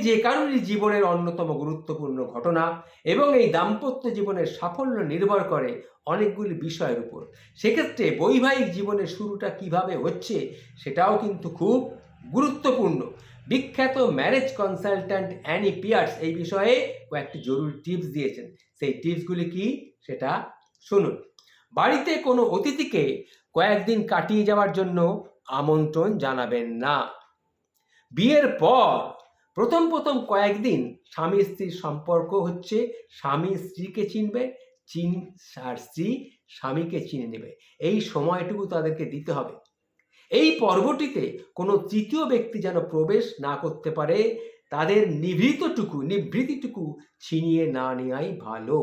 যে কারোরই জীবনের অন্যতম গুরুত্বপূর্ণ ঘটনা এবং এই দাম্পত্য জীবনের সাফল্য নির্ভর করে অনেকগুলি বিষয়ের উপর। সেক্ষেত্রে বৈবাহিক জীবনের শুরুটা কিভাবে হচ্ছে সেটাও কিন্তু খুব গুরুত্বপূর্ণ। বিখ্যাত ম্যারেজ কনসালট্যান্ট অ্যানি পিয়ার্স এই বিষয়ে কয়েকটি জরুরি টিপস দিয়েছেন। সেই টিপসগুলি কি সেটা শুনুন। বাড়িতে কোনো অতিথিকে কয়েকদিন কাটিয়ে যাওয়ার জন্য আমন্ত্রণ জানাবেন না। বিয়ের পর প্রথম কয়েকদিন স্বামী স্ত্রীর সম্পর্ক হচ্ছে স্বামী স্ত্রীকে চিনবে, আর স্ত্রী স্বামীকে চিনে নেবে। এই সময়টুকু তাদেরকে দিতে হবে। এই পর্বটিতে কোনো তৃতীয় ব্যক্তি যেন প্রবেশ না করতে পারে। তাদের নিভৃতিটুকু ছিনিয়ে না নেওয়াই ভালো।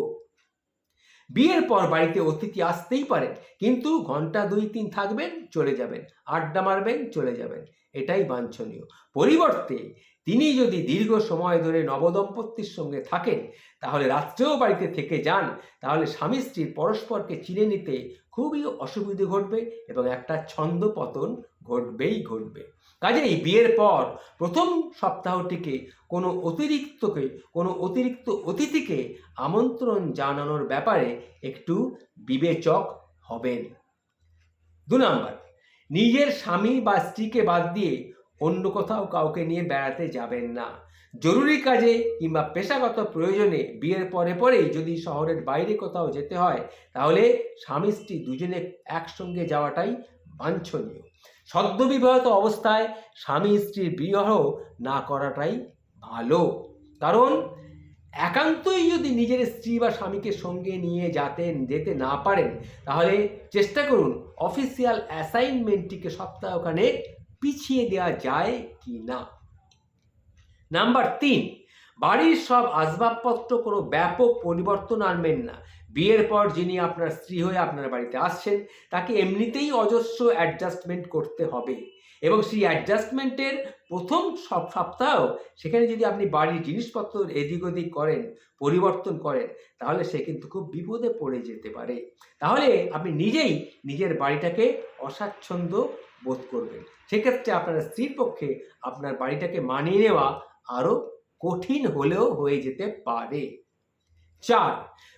বিয়ের পর বাড়িতে অতিথি আসতেই পারেন, কিন্তু ঘন্টা 2-3 থাকবেন, চলে যাবেন, আড্ডা মারবেন, চলে যাবেন, এটাই বাঞ্ছনীয়। পরিবর্তে তিনি যদি দীর্ঘ সময় ধরে নবদম্পতির সঙ্গে থাকেন, তাহলে রাত্রেও বাড়িতে থেকে যান, তাহলে স্বামী স্ত্রী পরস্পরকে চিনে নিতে খুবই অসুবিধে ঘটবে এবং একটা ছন্দপতন ঘটবে। কাজেই বিয়ের পর প্রথম সপ্তাহটিকে কোনো অতিরিক্ত অতিথিকে আমন্ত্রণ জানানোর ব্যাপারে একটু বিবেচক হবেন। 2 নাম্বার, নিজের স্বামী বা স্ত্রীকে বাদ দিয়ে অন্য কোথাও কাউকে নিয়ে বেড়াতে যাবেন না। জরুরি কাজে কিংবা পেশাগত প্রয়োজনে বিয়ের পরেই যদি শহরের বাইরে কোথাও যেতে হয়, তাহলে স্বামী স্ত্রী দুজনে একসঙ্গে যাওয়াটাই বাঞ্ছনীয়। সদ্যবিবাহিত অবস্থায় স্বামী স্ত্রীর বিবাহ না করাটাই ভালো। কারণ একান্তই যদি নিজের স্ত্রী বা স্বামীকে সঙ্গে নিয়ে যেতে না পারেন, তাহলে চেষ্টা করুন অফিসিয়াল অ্যাসাইনমেন্টটিকে সপ্তাহখানেক পিছিয়ে দেওয়া যায় কি না। নাম্বার 3, বাড়ির সব আসবাবপত্র কোনো ব্যাপক পরিবর্তন আনবেন না। বিয়ের পর যিনি আপনার স্ত্রী হয়ে আপনার বাড়িতে আসছেন, তাকে এমনিতেই অজস্র অ্যাডজাস্টমেন্ট করতে হবে এবং সেই অ্যাডজাস্টমেন্টের প্রথম সপ্তাহ সেখানে যদি আপনি বাড়ির জিনিসপত্র এদিক ওদিক করেন, পরিবর্তন করেন, তাহলে সে কিন্তু খুব বিপদে পড়ে যেতে পারে। তাহলে আপনি নিজেই নিজের বাড়িটাকে অস্বাচ্ছন্দ্য বোধ করবেন। সেক্ষেত্রে আপনার স্ত্রীর পক্ষে আপনার বাড়িটাকে মানিয়ে নেওয়া আরও কঠিন হলেও হয়ে যেতে পারে। 4,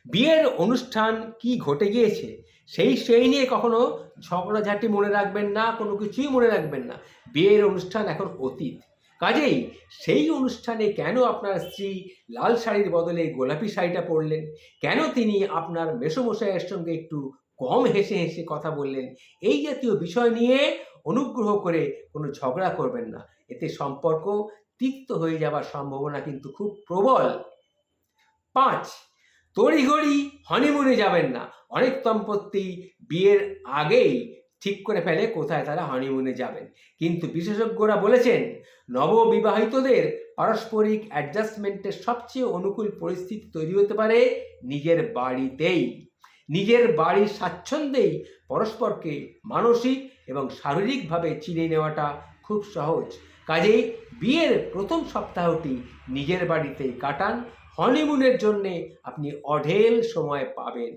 বিয়ের অনুষ্ঠান কি ঘটে গিয়েছে সেই নিয়ে কখনো ঝগড়াঝাটি মনে রাখবেন না, কোনো কিছুই মনে রাখবেন না। বিয়ের অনুষ্ঠান এখন অতীত। কাজেই সেই অনুষ্ঠানে কেন আপনার স্ত্রী লাল শাড়ির বদলে গোলাপি শাড়িটা পরলেন, কেন তিনি আপনার মেসোমশাইয়ের সঙ্গে একটু কম হেসে কথা বললেন, এই জাতীয় বিষয় নিয়ে অনুগ্রহ করে কোনো ঝগড়া করবেন না। এতে সম্পর্ক তিক্ত হয়ে যাওয়ার সম্ভাবনা কিন্তু খুব প্রবল। 5, তড়িঘড়ি হনিমুনে যাবেন না। অনেক দম্পতি বিয়ের আগেই ঠিক করে ফেলে কোথায় তারা হনিমুনে যাবেন, কিন্তু বিশেষজ্ঞরা বলেছেন নববিবাহিতদের পারস্পরিক অ্যাডজাস্টমেন্টের সবচেয়ে অনুকূল পরিস্থিতি তৈরি হতে পারে নিজের বাড়িতেই। নিজের বাড়ির স্বাচ্ছন্দ্যেই পরস্পরকে মানসিক এবং শারীরিকভাবে চিনে নেওয়াটা খুব সহজ। কাজেই বিয়ের প্রথম সপ্তাহটি নিজের বাড়িতেই কাটান। হনিমুনের জন্যে আপনি অঢেল সময় পাবেন।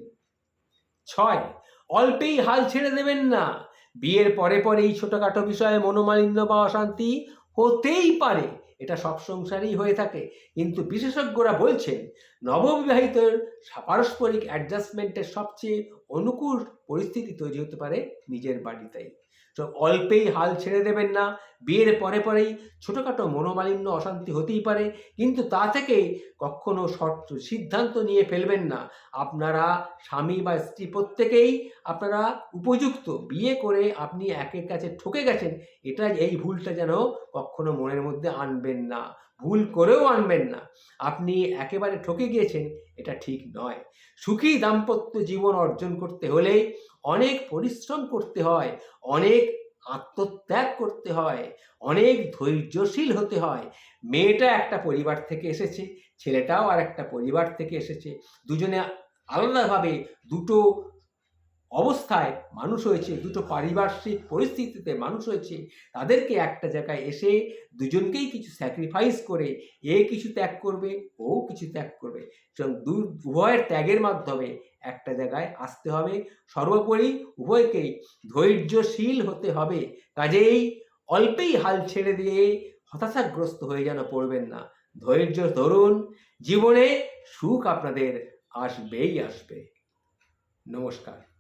6, অল্পেই হাল ছেড়ে দেবেন না। বিয়ের পরেই ছোটখাটো বিষয়ে মনোমালিন্য বা অশান্তি হতেই পারে, এটা সব সংসারেই হয়ে থাকে, কিন্তু বিশেষজ্ঞরা বলছেন নববিবাহিতর পারস্পরিক অ্যাডজাস্টমেন্টের সবচেয়ে অনুকূল পরিস্থিতি তৈরি হতে পারে নিজের বাড়িতেই। তো অল্পেই হাল ছেড়ে দেবেন না। বিয়ের পরেই ছোটোখাটো মনোমালিন্য অশান্তি হতেই পারে, কিন্তু তা থেকে কখনো সিদ্ধান্ত নিয়ে ফেলবেন না। আপনারা স্বামী বা স্ত্রী প্রত্যেকেই আপনারা উপযুক্ত। বিয়ে করে আপনি একের কাছে ঠকে গেছেন, এই ভুলটা যেন কখনো মনের মধ্যে আনবেন না, ভুল করেও আনবেন না। আপনি একেবারে ঠকে গিয়েছেন, এটা ঠিক নয়। সুখী দাম্পত্য জীবন অর্জন করতে হলে অনেক পরিশ্রম করতে হয়, অনেক আত্মত্যাগ করতে হয়, অনেক ধৈর্যশীল হতে হয়। মেয়েটা একটা পরিবার থেকে এসেছে, ছেলেটাও আর একটা পরিবার থেকে এসেছে। দুজনে আলাদাভাবে দুটো অবস্থায় মানুষ হয়েছে, দুটো পারিপার্শ্বিক পরিস্থিতিতে মানুষ হয়েছে। তাদেরকে একটা জায়গায় এসে দুজনকেই কিছু স্যাক্রিফাইস করে কিছু ত্যাগ করবে, ও কিছু ত্যাগ করবে, এবং উভয়ের ত্যাগের মাধ্যমে একটা জায়গায় আসতে হবে। সর্বোপরি উভয়কেই ধৈর্যশীল হতে হবে। কাজেই অল্পেই হাল ছেড়ে দিয়ে হতাশাগ্রস্ত হয়ে যেন পড়বেন না। ধৈর্য ধরুন, জীবনে সুখ আপনাদের আসবেই আসবে। নমস্কার।